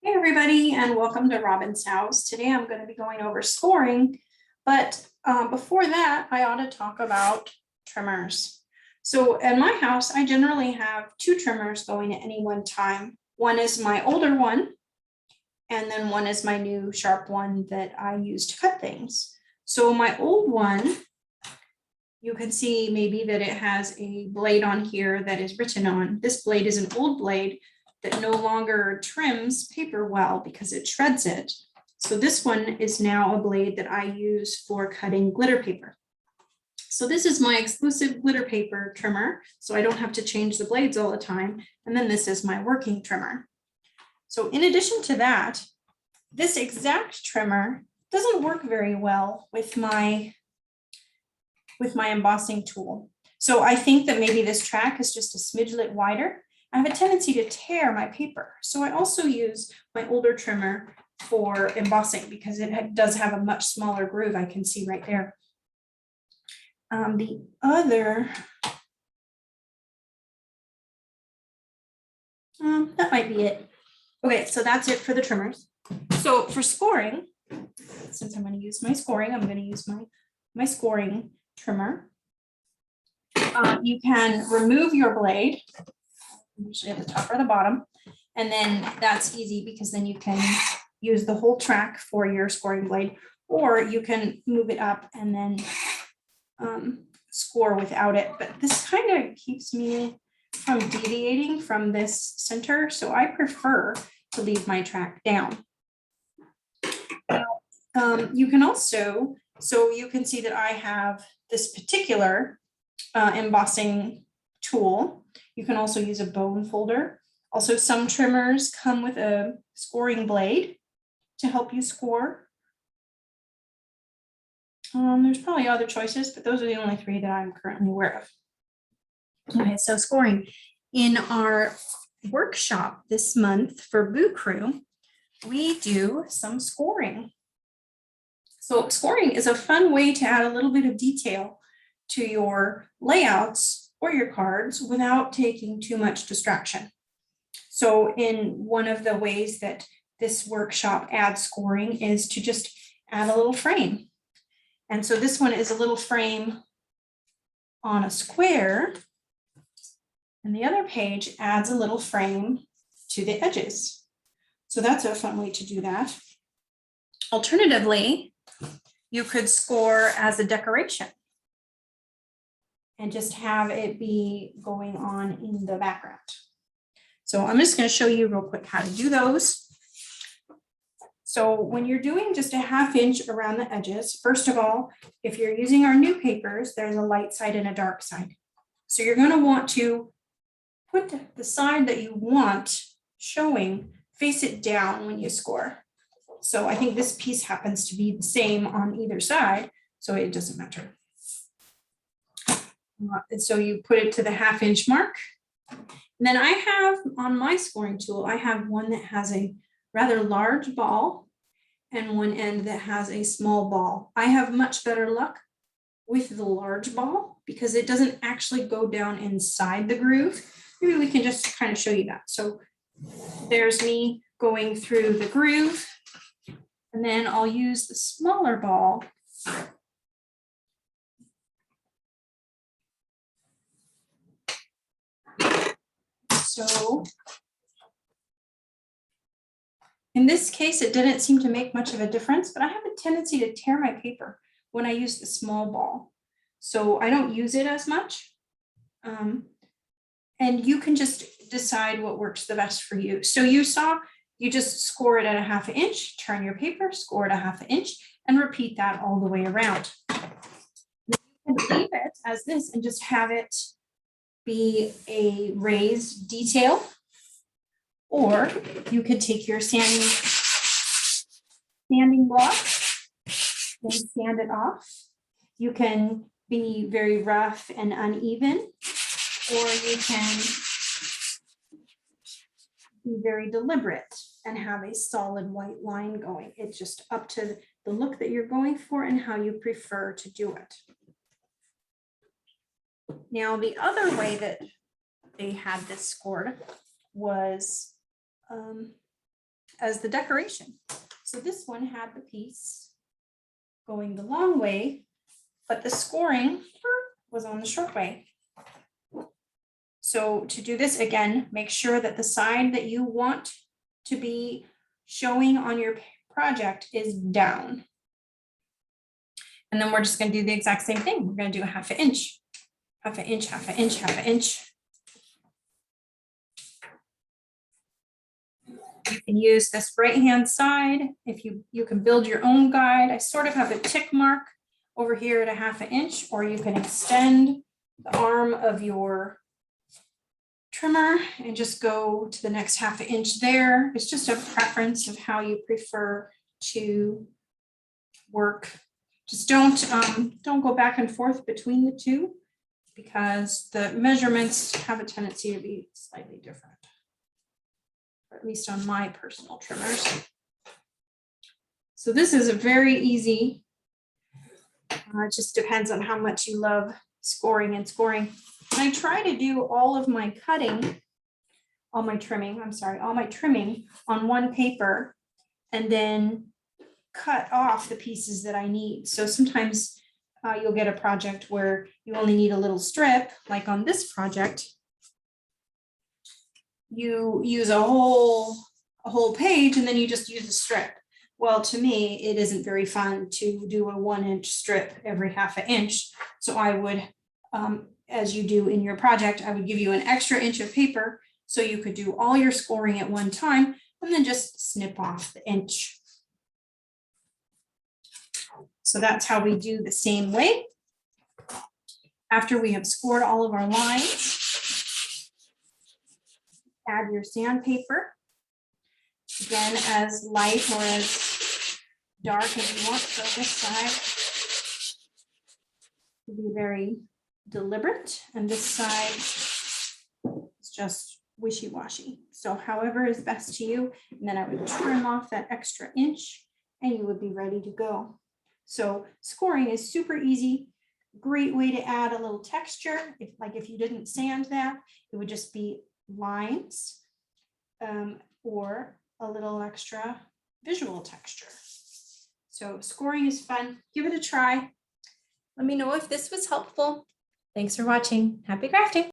Hey everybody, and welcome to Robin's house. Today I'm going to be going over scoring, but before that, I ought to talk about trimmers. So in my house, I generally have two trimmers going at any one time. One is my older one, and then one is my new sharp one that I use to cut things. So my old one, you can see maybe that it has a blade on here that is written on. This blade is an old blade that no longer trims paper well because it shreds it. So this one is now a blade that I use for cutting glitter paper. So this is my exclusive glitter paper trimmer, so I don't have to change the blades all the time. And then this is my working trimmer. So in addition to that, this exact trimmer doesn't work very well with my embossing tool. So I think that maybe this track is just a smidgelet wider. I have a tendency to tear my paper. So I also use my older trimmer for embossing because it does have a much smaller groove. I can see right there. The other, that might be it. Okay, so that's it for the trimmers. So for scoring, since I'm going to use my scoring, I'm going to use my scoring trimmer. You can remove your blade, usually at the top or the bottom, and then that's easy because then you can use the whole track for your scoring blade, or you can move it up and then score without it. But this kind of keeps me from deviating from this center, so I prefer to leave my track down. Now, you can also, so you can see that I have this particular embossing tool. You can also use a bone folder. Also, some trimmers come with a scoring blade to help you score. There's probably other choices, but those are the only three that I'm currently aware of. Okay, so scoring. In our workshop this month for Boo Crew, we do some scoring. So scoring is a fun way to add a little bit of detail to your layouts or your cards without taking too much distraction. So in one of the ways that this workshop adds scoring is to just add a little frame. And so this one is a little frame on a square, and the other page adds a little frame to the edges. So that's a fun way to do that. Alternatively, you could score as a decoration and just have it be going on in the background. So I'm just going to show you real quick how to do those. So when you're doing just a ½ inch around the edges, first of all, if you're using our new papers, there's a light side and a dark side. So you're going to want to put the side that you want showing, face it down when you score. So I think this piece happens to be the same on either side, so it doesn't matter. And so you put it to the ½ inch mark. And then I have on my scoring tool, I have one that has a rather large ball and one end that has a small ball. I have much better luck with the large ball because it doesn't actually go down inside the groove. Maybe we can just kind of show you that. So there's me going through the groove, and then I'll use the smaller ball so in this case, it didn't seem to make much of a difference, but I have a tendency to tear my paper when I use the small ball. So I don't use it as much. And you can just decide what works the best for you. So you saw, you just score it at a ½ inch, turn your paper, score it a ½ inch, and repeat that all the way around. Then you can leave it as this and just have it be a raised detail. Or you could take your sanding block and sand it off. You can be very rough and uneven, or you can be very deliberate and have a solid white line going. It's just up to the look that you're going for and how you prefer to do it. Now, the other way that they had this scored was as the decoration. So this one had the piece going the long way, but the scoring was on the short way. So to do this again, make sure that the side that you want to be showing on your project is down. And then we're just going to do the exact same thing. We're going to do a half an inch, half an inch, half an inch, half an inch. You can use this right-hand side. If you can build your own guide. I sort of have a tick mark over here at a half an inch, or you can extend the arm of your trimmer and just go to the next half an inch there. It's just a preference of how you prefer to work. Just don't go back and forth between the two, because the measurements have a tendency to be slightly different, or at least on my personal trimmers. So this is a very easy, it just depends on how much you love scoring and scoring. And I try to do all of my cutting, all my trimming on one paper, and then cut off the pieces that I need. So sometimes you'll get a project where you only need a little strip, like on this project. You use a whole page and then you just use a strip. Well, to me, it isn't very fun to do a 1-inch strip every half an inch. So I would, as you do in your project, I would give you an extra inch of paper so you could do all your scoring at one time and then just snip off the inch. So that's how we do the same way. After we have scored all of our lines, add your sandpaper. Again, as light or as dark as you want. So this side will be very deliberate, and this side is just wishy-washy. So however is best to you, and then I would trim off that extra inch and you would be ready to go. So scoring is super easy, great way to add a little texture. If you didn't sand that, it would just be lines or a little extra visual texture. So scoring is fun. Give it a try. Let me know if this was helpful. Thanks for watching. Happy crafting.